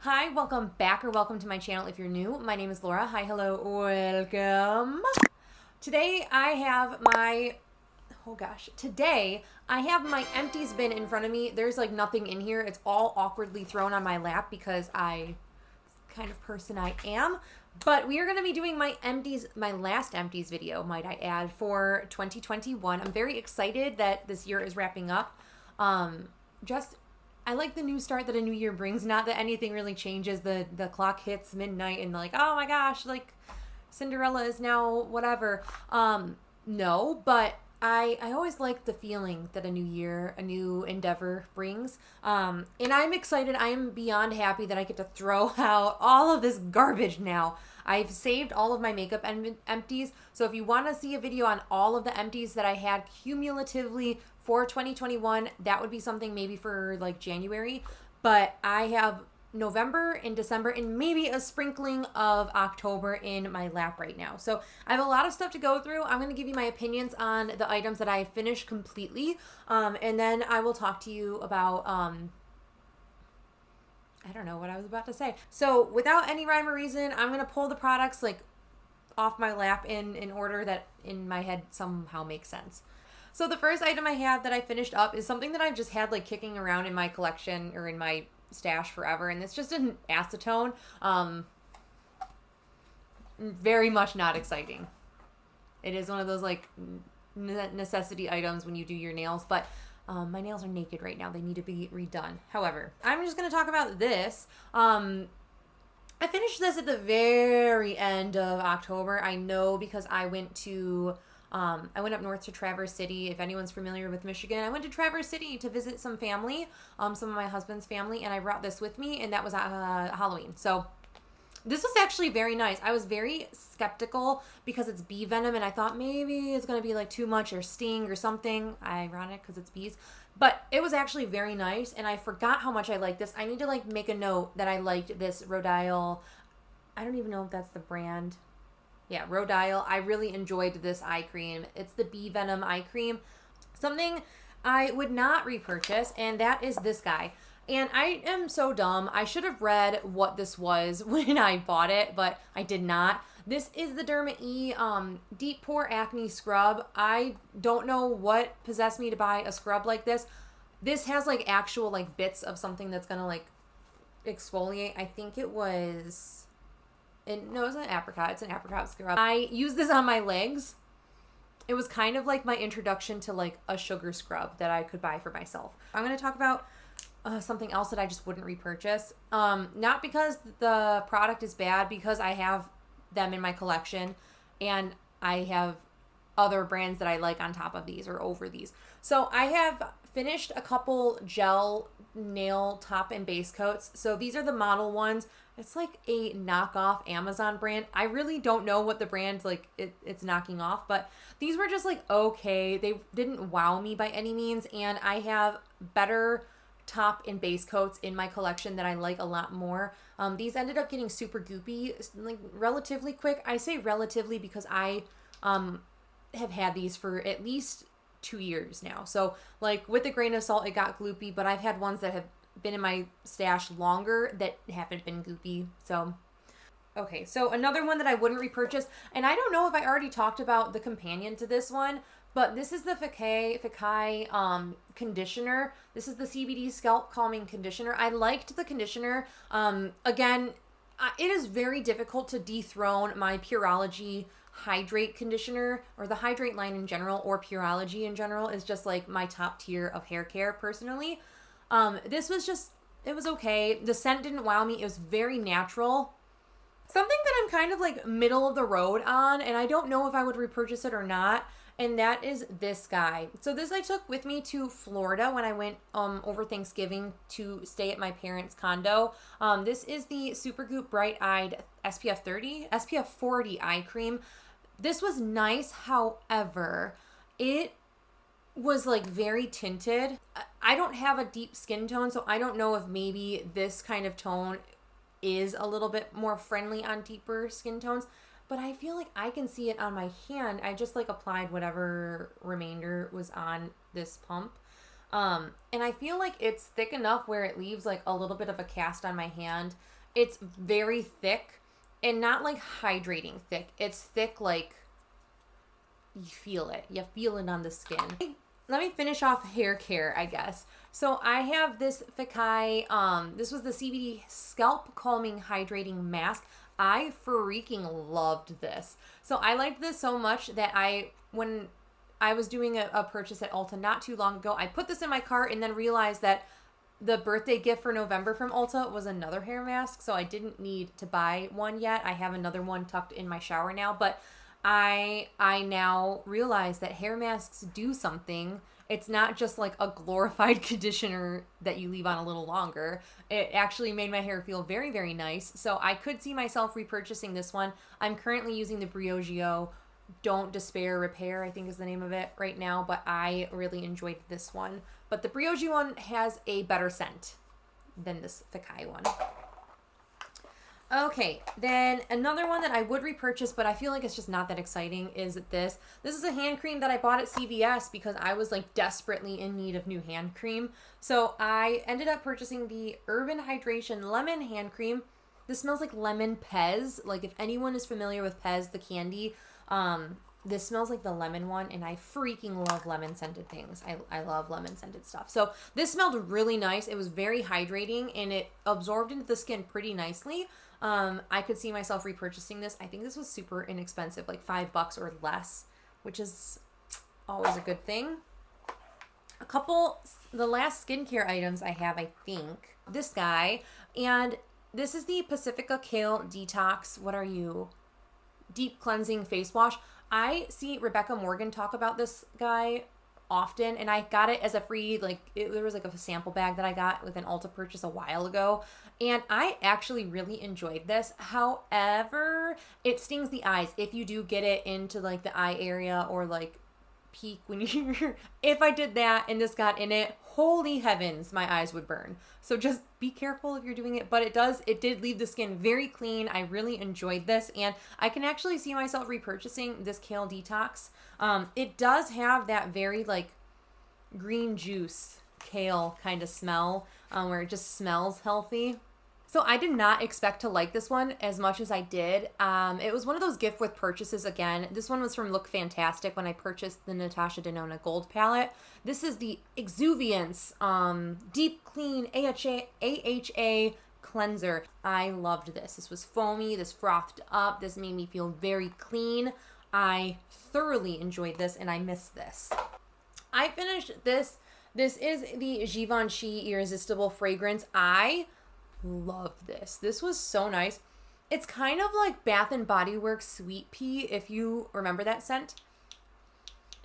Hi, welcome back or welcome to my channel if you're new. My name is Laura. Hi, hello, welcome. Today I have my, today I have my empties bin in front of me. There's like nothing in here. It's all awkwardly thrown on my lap because I kind of person I am. But we are going to be doing my empties, my last empties video, might I add, for 2021. I'm very excited that this year is wrapping up. I like the new start that a new year brings. Not that anything really changes. The clock hits midnight and like, oh my gosh, like Cinderella is now whatever. No, but I always like the feeling that a new year, a new endeavor brings. And I'm excited. I am beyond happy that I get to throw out all of this garbage now. I've saved all of my makeup empties. So if you want to see a video on all of the empties that I had cumulatively for 2021, that would be something maybe for like January. But I have November and December and maybe a sprinkling of October in my lap right now. So I have a lot of stuff to go through. I'm going to give you my opinions on the items that I finished completely. And then I will talk to you about, I don't know what I was about to say. So without any rhyme or reason, I'm going to pull the products like off my lap in order that in my head somehow makes sense. So the first item I have that I finished up is something that I've just had like kicking around in my collection or in my stash forever, and it's just an acetone. Very much not exciting. It is one of those like necessity items when you do your nails, but my nails are naked right now. They need to be redone. However, I'm just going to talk about this. I finished this at the very end of October. I know because I went up north to Traverse City. If anyone's familiar with Michigan, I went to Traverse City to visit some family, some of my husband's family, and I brought this with me, and that was Halloween. So this was actually very nice. I was very skeptical because it's bee venom, and I thought maybe it's going to be like too much or sting or something. Ironic because it's bees. But it was actually very nice, and I forgot how much I liked this. I need to like make a note that I liked this Rowdy. I don't even know if that's the brand. Yeah, Rowdy. I really enjoyed this eye cream. It's the bee venom eye cream. Something I would not repurchase, and that is this guy. And I am so dumb. I should have read what this was when I bought it, but I did not. This is the 𝙇𝙞𝙤 Deep Pore Acne Scrub. I don't know what possessed me to buy a scrub like this. This has like actual like bits of something that's gonna like exfoliate. I think it was... no, it's an apricot. It's an apricot scrub. I used this on my legs. It was kind of like my introduction to like a sugar scrub that I could buy for myself. I'm going to talk about something else that I just wouldn't repurchase. Not because the product is bad, because I have them in my collection and I have other brands that I like on top of these or over these. So I have finished a couple gel nail top and base coats. So these are the model ones. It's like a knockoff Amazon brand. I really don't know what the brand like it's knocking off, but these were just like okay. They didn't wow me by any means, and I have better top and base coats in my collection that I like a lot more. These ended up getting super goopy like relatively quick. I say relatively because I have had these for at least 2 years now. So like with a grain of salt, it got gloopy, but I've had ones that have been in my stash longer that haven't been goopy. So okay, so another one that I wouldn't repurchase, and I don't know if I already talked about the companion to this one, but this is the Fekkai conditioner. This is the CBD scalp calming conditioner. I liked the conditioner. Again, it is very difficult to dethrone my Pureology Hydrate conditioner, or the Hydrate line in general, or Pureology in general is just like my top tier of hair care personally. This was just, it was okay. The scent didn't wow me. It was very natural. Something that I'm kind of like middle of the road on, and I don't know if I would repurchase it or not, and that is this guy. So this I took with me to Florida when I went over Thanksgiving to stay at my parents' condo. This is the Supergoop Bright Eyed SPF 40 eye cream. This was nice, however, it was like very tinted. I don't have a deep skin tone, so I don't know if maybe this kind of tone is a little bit more friendly on deeper skin tones, but I feel like I can see it on my hand. I just like applied whatever remainder was on this pump. And I feel like it's thick enough where it leaves like a little bit of a cast on my hand. It's very thick and not like hydrating thick. It's thick like you feel it. You feel it on the skin. Let me finish off hair care, I guess. So I have this 𝙒𝙖, this was the CBD Scalp Calming Hydrating Mask. I freaking loved this. So I liked this so much that when I was doing a purchase at Ulta not too long ago, I put this in my cart and then realized that the birthday gift for November from Ulta was another hair mask. So I didn't need to buy one yet. I have another one tucked in my shower now, but I now realize that hair masks do something. It's not just like a glorified conditioner that you leave on a little longer. It actually made my hair feel very, very nice. So I could see myself repurchasing this one. I'm currently using the 𝙗𝙗 Don't Despair Repair, I think is the name of it right now, but I really enjoyed this one. But the 𝙗𝙗 one has a better scent than this 𝙒𝙗 one. Okay, then another one that I would repurchase, but I feel like it's just not that exciting, is this. This is a hand cream that I bought at CVS because I was like desperately in need of new hand cream. So I ended up purchasing the Urban Hydration Lemon Hand Cream. This smells like lemon Pez. Like if anyone is familiar with Pez, the candy, this smells like the lemon one, and I freaking love lemon scented things. I love lemon scented stuff. So this smelled really nice. It was very hydrating and it absorbed into the skin pretty nicely. I could see myself repurchasing this. I think this was super inexpensive, like $5 or less, which is always a good thing. The last skincare items I have, I think, this guy, and this is the Pacifica Kale Detox. What are you? Deep Cleansing Face Wash. I see Rebecca Morgan talk about this guy often, and I got it as a free, there was like a sample bag that I got with an Ulta purchase a while ago, and I actually really enjoyed this. However, it stings the eyes if you do get it into like the eye area or like peak when you're if I did that and this got in it, holy heavens, my eyes would burn. So just be careful if you're doing it, but it did leave the skin very clean. I really enjoyed this, and I can actually see myself repurchasing this Kale Detox. It does have that very like green juice kale kind of smell, where it just smells healthy. So I did not expect to like this one as much as I did. It was one of those gift with purchases again. This one was from Look Fantastic when I purchased the Natasha Denona Gold palette. This is the Exuviance Deep Clean AHA Cleanser. I loved this. This was foamy. This frothed up. This made me feel very clean. I thoroughly enjoyed this, and I missed this. I finished this. This is the Givenchy Irresistible Fragrance. I love this. This was so nice. It's kind of like Bath and Body Works Sweet Pea, if you remember that scent.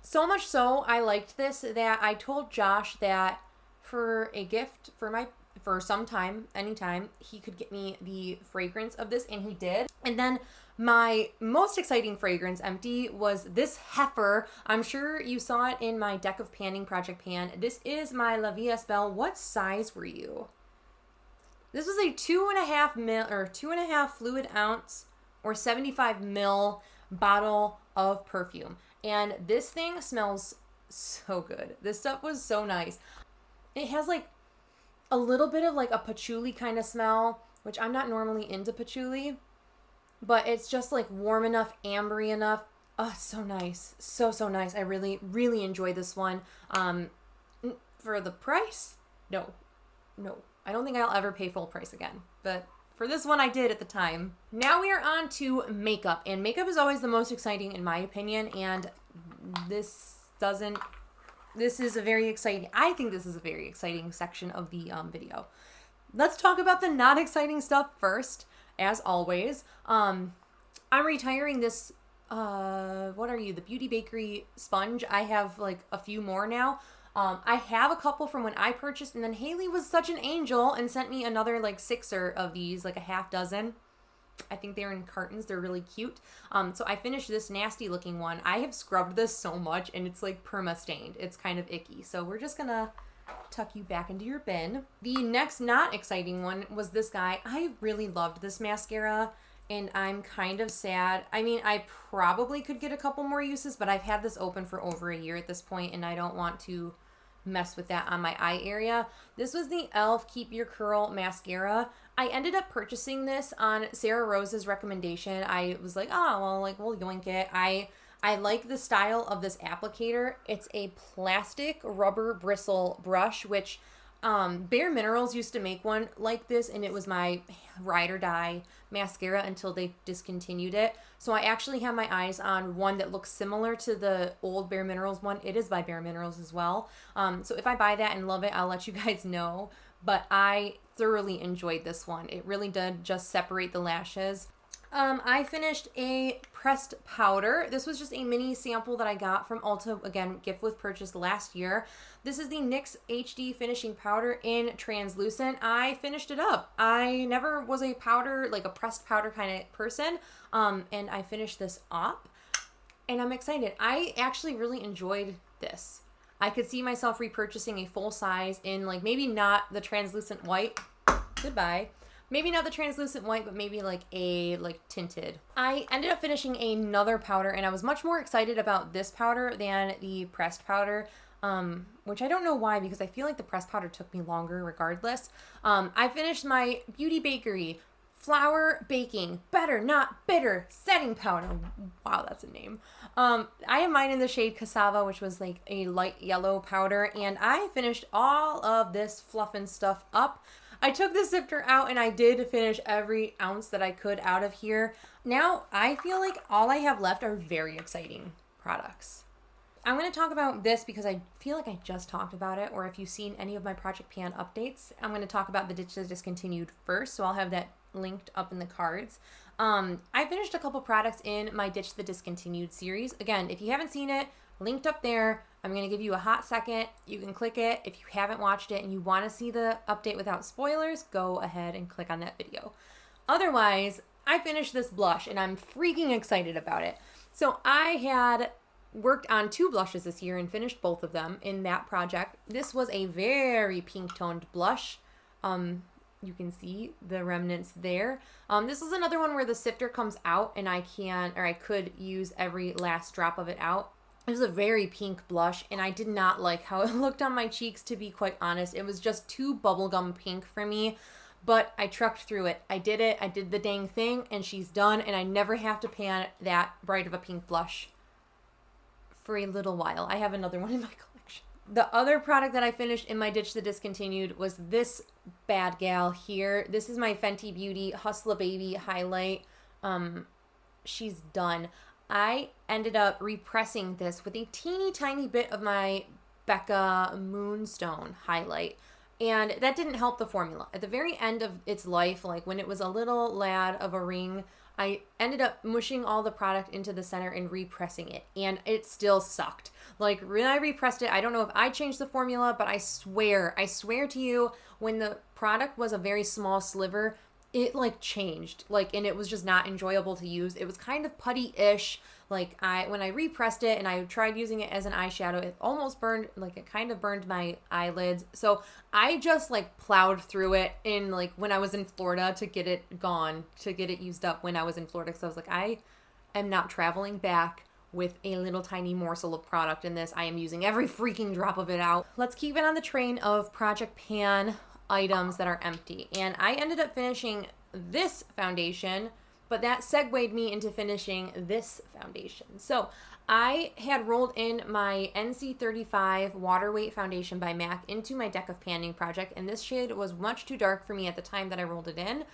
So much so I liked this that I told Josh that for a gift for some time, anytime, he could get me the fragrance of this, and he did. And then my most exciting fragrance empty was this heifer. I'm sure you saw it in my deck of panning Project Pan. This is my La Vie Est Belle. What size were you? This was a 2.5 fluid ounce or 75 ml bottle of perfume. And this thing smells so good. This stuff was so nice. It has like a little bit of like a patchouli kind of smell, which I'm not normally into patchouli, but it's just like warm enough, ambery enough. Oh, it's so nice. So nice. I really, really enjoyed this one. For the price, no. I don't think I'll ever pay full price again, but for this one I did at the time. Now we are on to makeup, and makeup is always the most exciting in my opinion, and this is a very exciting, I think this is a very exciting section of the video. Let's talk about the not exciting stuff first, as always. I'm retiring this, what are you, the Beauty Bakery sponge. I have like a few more now. I have a couple from when I purchased, and then Haley was such an angel and sent me another like 6 of these, like a half dozen. I think they're in cartons. They're really cute. So I finished this nasty looking one. I have scrubbed this so much, and it's like perma stained. It's kind of icky. So we're just gonna tuck you back into your bin. The next not exciting one was this guy. I really loved this mascara, and I'm kind of sad. I mean, I probably could get a couple more uses, but I've had this open for over a year at this point, and I don't want to mess with that on my eye area. This was the e.l.f. Keep Your Curl Mascara. I ended up purchasing this on Sarah Rose's recommendation. I was like, oh, well, like, we'll yoink it. I like the style of this applicator. It's a plastic rubber bristle brush, which bareMinerals used to make one like this, and it was my ride or die mascara until they discontinued it. So I actually have my eyes on one that looks similar to the old bareMinerals one. It is by bareMinerals as well. So if I buy that and love it, I'll let you guys know. But I thoroughly enjoyed this one. It really did just separate the lashes. I finished a pressed powder. This was just a mini sample that I got from Ulta. Again, gift with purchase last year. This is the NYX HD Finishing Powder in Translucent. I finished it up. I never was a powder, like a pressed powder kind of person. And I finished this up. And I'm excited. I actually really enjoyed this. I could see myself repurchasing a full size in like maybe not the translucent white. Goodbye. Maybe not the translucent white, but maybe like a tinted. I ended up finishing another powder, and I was much more excited about this powder than the pressed powder, which I don't know why, because I feel like the pressed powder took me longer regardless. I finished my Beauty Bakery Flour Baking Better Not Bitter Setting Powder. Wow, that's a name. I have mine in the shade Cassava, which was like a light yellow powder, and I finished all of this fluff and stuff up. I took the sifter out and I did finish every ounce that I could out of here. Now, I feel like all I have left are very exciting products. I'm going to talk about this because I feel like I just talked about it, or if you've seen any of my Project Pan updates, I'm going to talk about the Ditch the Discontinued first, so I'll have that linked up in the cards. I finished a couple products in my Ditch the Discontinued series. Again, if you haven't seen it, linked up there. I'm going to give you a hot second. You can click it. If you haven't watched it and you want to see the update without spoilers, go ahead and click on that video. Otherwise, I finished this blush and I'm freaking excited about it. So I had worked on 2 blushes this year and finished both of them in that project. This was a very pink toned blush. You can see the remnants there. This is another one where the sifter comes out and I could use every last drop of it out. It was a very pink blush, and I did not like how it looked on my cheeks, to be quite honest. It was just too bubblegum pink for me, but I trucked through it. I did it. I did the dang thing, and she's done, and I never have to pan that bright of a pink blush for a little while. I have another one in my collection. The other product that I finished in my Ditch the Discontinued was this bad gal here. This is my Fenty Beauty Hustler Baby highlight. She's done. I ended up repressing this with a teeny tiny bit of my Becca Moonstone highlight, and that didn't help the formula. At the very end of its life, like when it was a little lad of a ring, I ended up mushing all the product into the center and repressing it, and it still sucked. Like when I repressed it, I don't know if I changed the formula, but I swear to you, when the product was a very small sliver, it like changed, like, and it was just not enjoyable to use. It was kind of putty-ish. Like when I repressed it and I tried using it as an eyeshadow, it almost burned, like it kind of burned my eyelids. So I just like plowed through it in like when I was in Florida to get it gone, to get it used up when I was in Florida. Because I was like, I am not traveling back with a little tiny morsel of product in this. I am using every freaking drop of it out. Let's keep it on the train of Project Pan items that are empty. And I ended up finishing this foundation, but that segued me into finishing this foundation. So I had rolled in my NC35 Water Weight Foundation by MAC into my deck of panning project, and this shade was much too dark for me at the time that I rolled it in.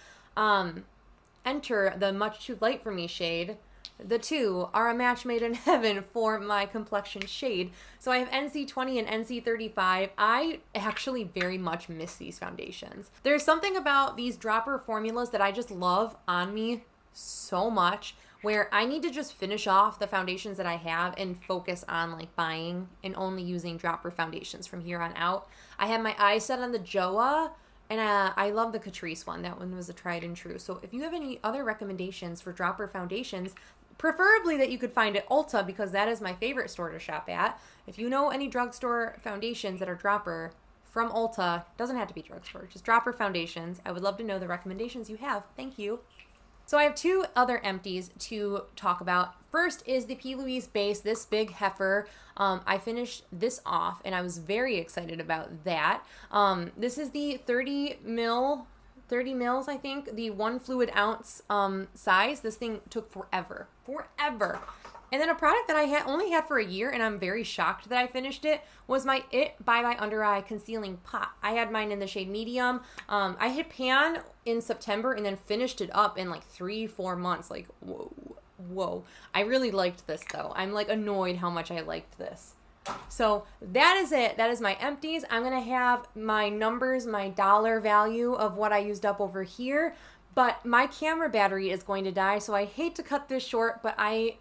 Enter the much too light for me shade. The two are a match made in heaven for my complexion shade. So I have NC20 and NC35. I actually very much miss these foundations. There's something about these dropper formulas that I just love on me so much, where I need to just finish off the foundations that I have and focus on like buying and only using dropper foundations from here on out. I have my eyes set on the Joah, and I love the Catrice one. That one was a tried and true. So if you have any other recommendations for dropper foundations, preferably that you could find at Ulta, because that is my favorite store to shop at. If you know any drugstore foundations that are dropper from Ulta, doesn't have to be drugstore, just dropper foundations, I would love to know the recommendations you have. Thank you. So I have two other empties to talk about. First is the P. Louise base, this big heifer. I finished this off and I was very excited about that. This is the 30 mils, I think, the 1 fluid ounce size. This thing took forever. And then a product that I only had for a year, and I'm very shocked that I finished it, was my It by my Under Eye Concealing Pot. I had mine in the shade medium. I hit pan in September and then finished it up in like 3-4 months. Like, whoa. I really liked this though. I'm like annoyed how much I liked this. So that is it. That is my empties. I'm going to have my numbers, my dollar value of what I used up over here. But my camera battery is going to die, so I hate to cut this short, but I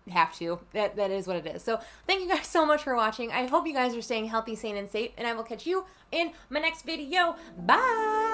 have to. That is what it is. So thank you guys so much for watching. I hope you guys are staying healthy, sane, and safe, and I will catch you in my next video. Bye!